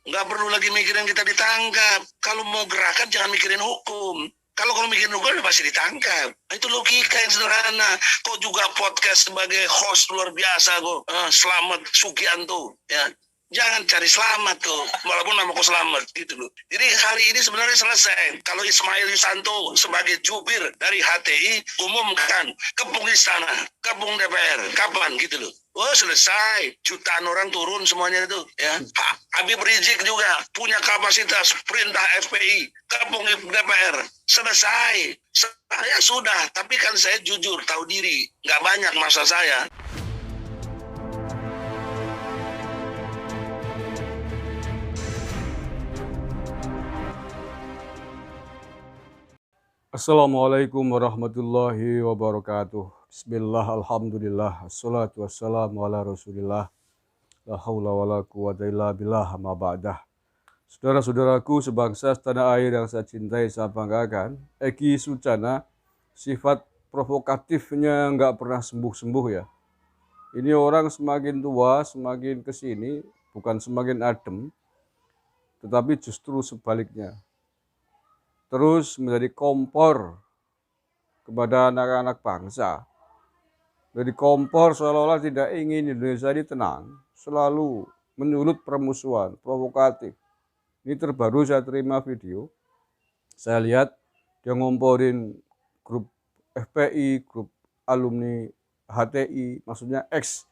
Nggak perlu lagi mikirin kita ditangkap. Kalau mau gerakan jangan mikirin hukum. Kalau mikirin hukum pasti ditangkap. Itu logika yang sederhana. Kok juga podcast sebagai host luar biasa kok. Selamat Sugianto. Ya. Jangan cari selamat kok, walaupun nama kau selamat gitu loh. Jadi hari ini sebenarnya selesai. Kalau Ismail Yusanto sebagai jubir dari HTI umumkan kepung istana, kepung DPR, kapan gitu loh. Oh selesai, jutaan orang turun semuanya itu ya. Habib Rizik juga punya kapasitas perintah FPI, kepung DPR, selesai. Saya sudah, tapi kan saya jujur, tahu diri, nggak banyak masa saya. Assalamualaikum warahmatullahi wabarakatuh. Bismillah, alhamdulillah, assalatu wassalamu ala rasulillah, la hawla wa la quwata illa billah, ma ba'dah. Saudara-saudaraku sebangsa setanah air yang saya cintai, saya banggakan, Eki Sujana, sifat provokatifnya nggak pernah sembuh-sembuh ya. Ini orang semakin tua, semakin kesini, bukan semakin adem, tetapi justru sebaliknya. Terus menjadi kompor kepada anak-anak bangsa. Jadi kompor seolah-olah tidak ingin Indonesia ini tenang, selalu menyulut permusuhan, provokatif. Ini terbaru saya terima video, saya lihat dia ngomporin grup FPI, grup alumni HTI, maksudnya ex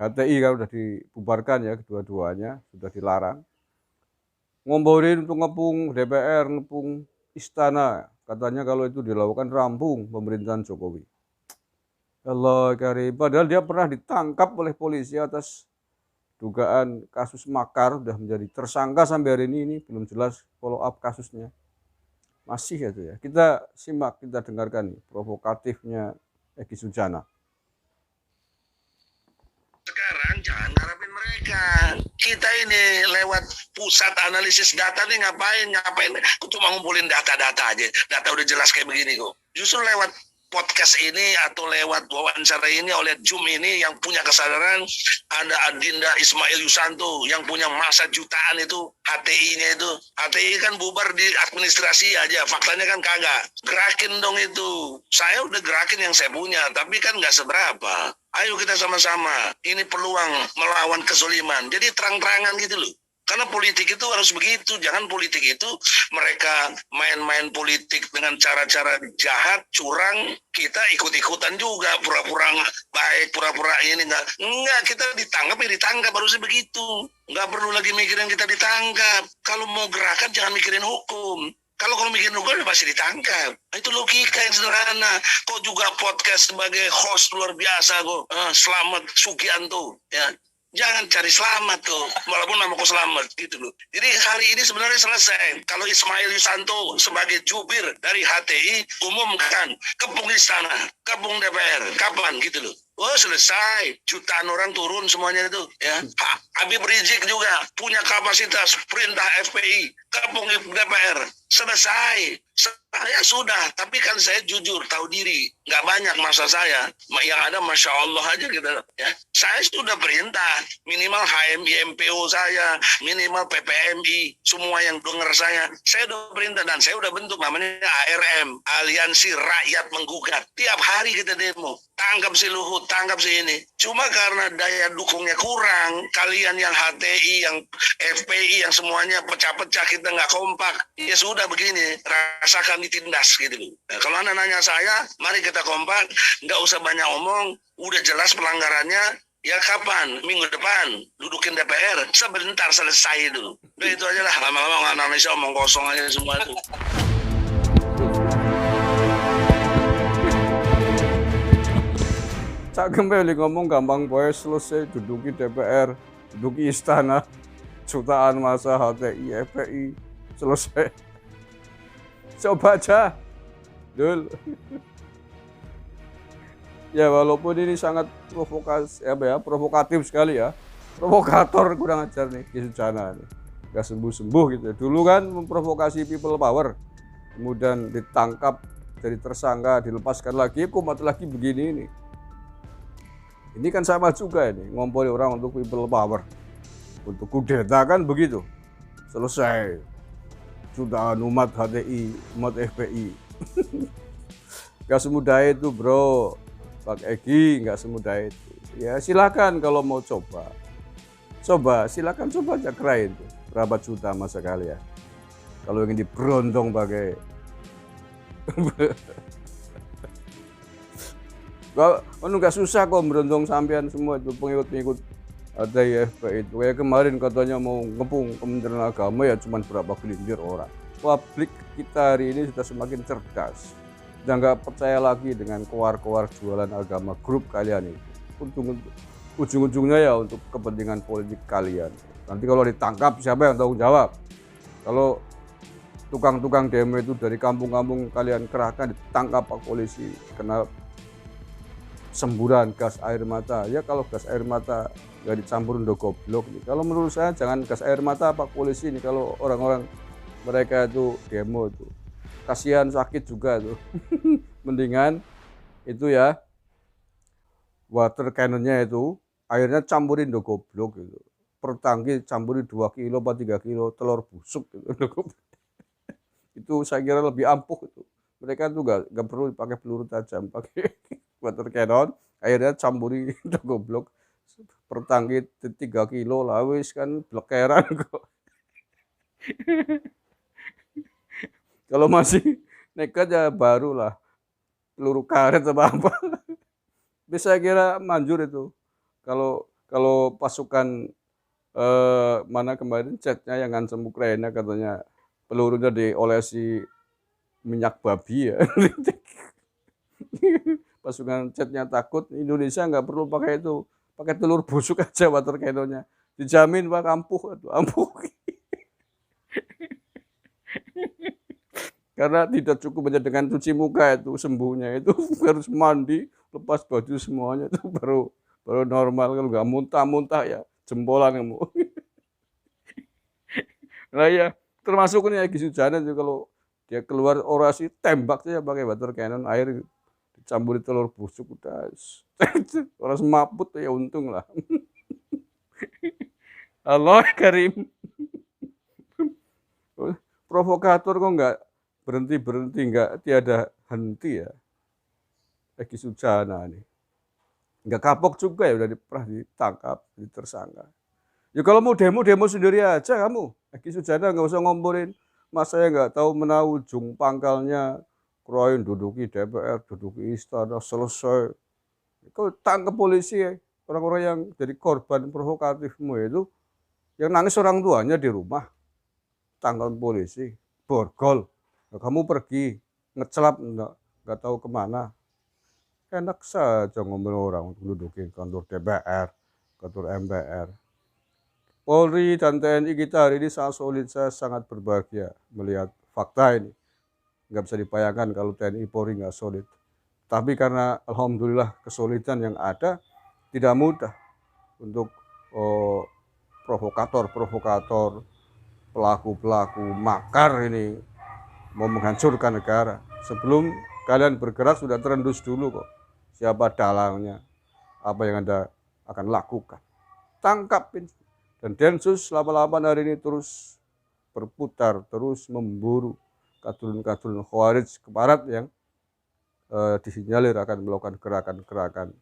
HTI kan sudah dibubarkan ya, kedua-duanya sudah dilarang. Ngomporin untuk ngepung DPR, ngepung istana, katanya kalau itu dilakukan rampung pemerintahan Jokowi. Allah karim, padahal dia pernah ditangkap oleh polisi atas dugaan kasus makar, sudah menjadi tersangka sampai hari ini belum jelas follow up kasusnya. Masih itu ya. Kita simak, kita dengarkan nih provokatifnya Eki Sujana. Sekarang jangan ngarepin mereka. Kita ini lewat pusat analisis data nih ngapain? Aku cuma ngumpulin data-data aja. Data udah jelas kayak begini kok. Justru lewat podcast ini atau lewat wawancara ini oleh Zoom ini yang punya kesadaran, ada Adinda Ismail Yusanto yang punya masa jutaan itu, HTI-nya itu. HTI kan bubar di administrasi aja, faktanya kan kagak. Gerakin dong itu. Saya udah gerakin yang saya punya, tapi kan nggak seberapa. Ayo kita sama-sama, ini peluang melawan kezoliman. Jadi terang-terangan gitu loh. Karena politik itu harus begitu. Jangan politik itu mereka main-main politik dengan cara-cara jahat, curang. Kita ikut-ikutan juga, pura-pura baik, pura-pura ini. Enggak, kita ditangkap ya ditangkap, harusnya begitu. Enggak perlu lagi mikirin kita ditangkap. Kalau mau gerakan jangan mikirin hukum. Kalau mikirin hukum pasti ditangkap. Itu logika yang sederhana. Kok juga podcast sebagai host luar biasa kok. Selamat Sugianto. Ya. Jangan cari selamat kok, walaupun nama kau selamat gitu loh. Jadi hari ini sebenarnya selesai. Kalau Ismail Yusanto sebagai jubir dari HTI umumkan kepung istana, kepung DPR, kapan gitu loh. Oh selesai, jutaan orang turun semuanya itu ya. Habib Rizik juga punya kapasitas perintah FPI, kepung DPR, selesai. Saya sudah, tapi kan saya jujur, tahu diri, nggak banyak masa saya. Yang ada Masya Allah aja gitu ya. Saya sudah perintah, minimal HMI MPO saya, minimal PPMI, semua yang dengar saya udah perintah dan saya udah bentuk namanya ARM, Aliansi Rakyat Menggugat. Tiap hari kita demo, tangkap si Luhut, tangkap si ini. Cuma karena daya dukungnya kurang, kalian yang HTI, yang FPI, yang semuanya pecah-pecah, kita nggak kompak. Ya sudah begini, rasakan ditindas gitu. Nah, kalau Anda nanya saya, mari kita kompak, nggak usah banyak omong, udah jelas pelanggarannya. Ya kapan? Minggu depan dudukin DPR, sebentar selesai itu. Udah itu aja lah, lama-lama nggak Indonesia omong kosong aja semua itu. Cak Gembel ngomong gampang boy, selesai duduki DPR, duduki istana, jutaan masa HTI, FPI, selesai. Coba aja, Dul. Ya walaupun ini sangat provokatif sekali ya, provokator kurang ajar nih Eki Sujana nih, gak sembuh-sembuh gitu. Dulu kan memprovokasi people power, kemudian ditangkap jadi tersangka, dilepaskan lagi, kumat lagi begini ini. Ini kan sama juga ini, ngompoli orang untuk people power, untuk kudeta kan begitu. selesai. Jutaan umat HTI, umat FPI. Gak semudah itu bro, Pak Egi, gak semudah itu. Ya silakan kalau mau coba. Silakan coba aja kerain tuh. Berapa juta masa kalian. Kalau ingin diberondong pakai nggak susah kok berondong sampean semua itu pengikut-pengikut HTI itu. Kayak kemarin katanya mau ngepung Kementerian Agama ya cuman berapa gelintir orang. Publik kita hari ini sudah semakin cerdas. Sudah nggak percaya lagi dengan kowar-kowar jualan agama grup kalian itu. Ujung-ujungnya ya untuk kepentingan politik kalian. Nanti kalau ditangkap siapa yang tanggung jawab? Kalau tukang-tukang demo itu dari kampung-kampung kalian kerahkan ditangkap Pak polisi kena semburan gas air mata. Ya kalau gas air mata nggak dicampurin udah goblok. Kalau menurut saya jangan gas air mata Pak polisi ini kalau orang-orang mereka itu demo itu. Kasihan sakit juga tuh. Mendingan itu ya water cannonnya itu airnya campurin udah goblok gitu. Per tangki campurin 2 kilo atau 3 kilo telur busuk gitu. Itu saya kira lebih ampuh itu. Mereka tuh gak perlu pakai peluru tajam, pakai water cannon, airnya campuri udah goblok. Per tangki 3 kilo lah wis kan blekeran kok. Kalau masih nekat ya barulah peluru karet apa apa. Bisa kira manjur itu. Kalau pasukan mana kemarin chatnya yang ngancam Ukraina katanya pelurunya diolesi minyak babi ya. Pasukan chatnya takut Indonesia nggak perlu pakai itu, pakai telur busuk aja water cannonnya. Dijamin Pak ampuh, ampuh. Karena tidak cukup hanya dengan cuci muka itu sembuhnya itu harus mandi, lepas baju semuanya itu baru normal. Kalau nggak muntah-muntah ya jempolan kamu. Nah ya termasuk ini Egy Sujana juga kalau dia keluar orasi tembak saja pakai water cannon air dicampuri telur busuk udah orang semaput ya untung lah. Allah Karim. Provokator kok nggak berhenti nggak tiada henti ya Egy Sujana nih nggak kapok juga ya udah pernah ditangkap tersangka. Ya kalau mau demo sendiri aja kamu. Egy Sujana nggak usah ngomporin. Mas saya nggak tahu menahu ujung pangkalnya. Kroin duduki DPR, duduki istana, selesai. Kau tangkap polisi ya. Orang-orang yang jadi korban provokatifmu itu. Yang nangis orang tuanya di rumah. Tangkap polisi. Borgol. Nah, kamu pergi. Ngecelap nggak tahu kemana. Enak saja ngomel orang untuk duduki kantor DPR, kantor MPR. Polri dan TNI kita hari ini sangat solid, saya sangat berbahagia melihat fakta ini. Nggak bisa dibayangkan kalau TNI Polri nggak solid. Tapi karena alhamdulillah kesolidan yang ada tidak mudah untuk provokator, pelaku-pelaku makar ini mau menghancurkan negara. Sebelum kalian bergerak sudah terendus dulu kok. Siapa dalangnya, apa yang Anda akan lakukan. Tangkapin. Dan Densus 88 hari ini terus berputar, terus memburu kadrun-kadrun Khawarij ke barat yang disinyalir akan melakukan gerakan-gerakan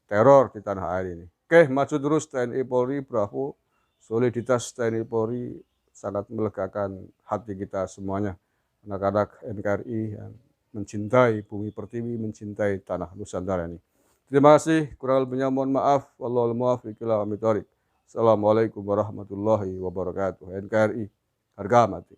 teror di tanah air ini. Oke, maju terus TNI Polri, bravo. Soliditas TNI Polri sangat melegakan hati kita semuanya. Anak-anak NKRI yang mencintai bumi pertiwi, mencintai tanah Nusantara ini. Terima kasih, kurang lebihnya mohon maaf. Wallahul muwaffiq ila aqwamit thoriq. Assalamualaikum warahmatullahi wabarakatuh. NKRI, harga mati.